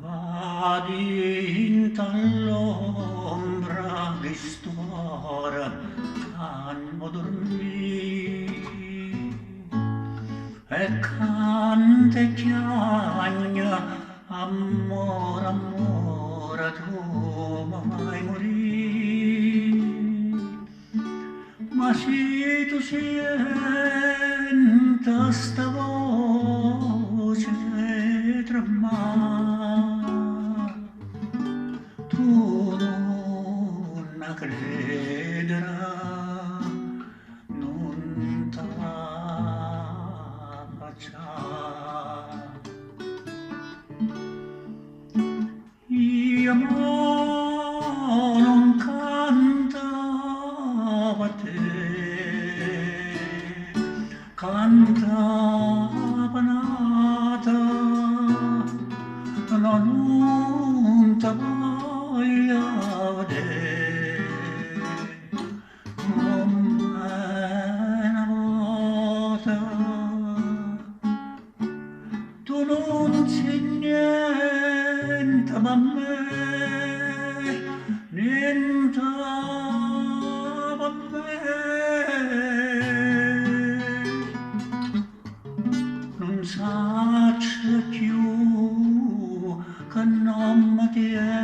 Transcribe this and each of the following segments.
Vadi in dall'ombra di stuora, calmo dormì, e canta e chiagna, amore, amore, tu mai morì. Ma se tu senta sta voce tremare, tu non crederà, non t'abbacciare. Io non cantavo a te, cantava nata, non ti voglio vedere, come una volta. Tu non sei niente ma me, niente ma me. Non saccio più che non mi tiene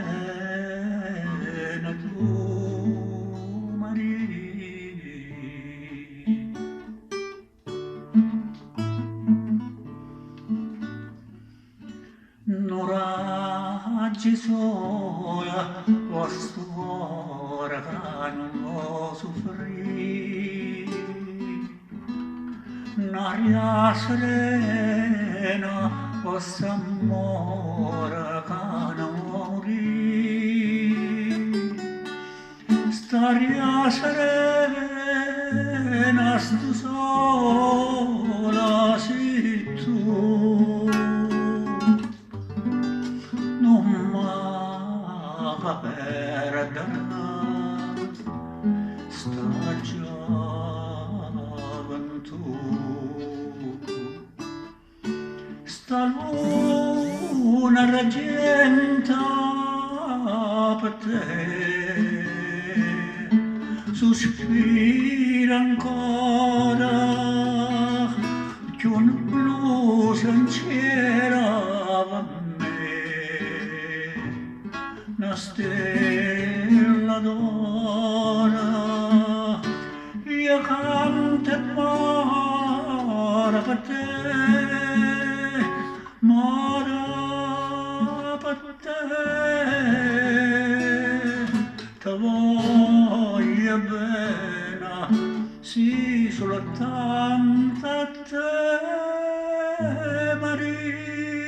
tu, Maria. Raggi sola quest'ora che non lo soffrì, un'aria serena quest'amore che non morì. St'aria serena, stu sola sei tu, non m'ha perdere sta gioventù. Sta luna argenta per te, sospira ancora che un blu sincera va una stella d'ora, io canto e moro per te, moro per te, ti voglio bene, sì, soltanto a te, Maria.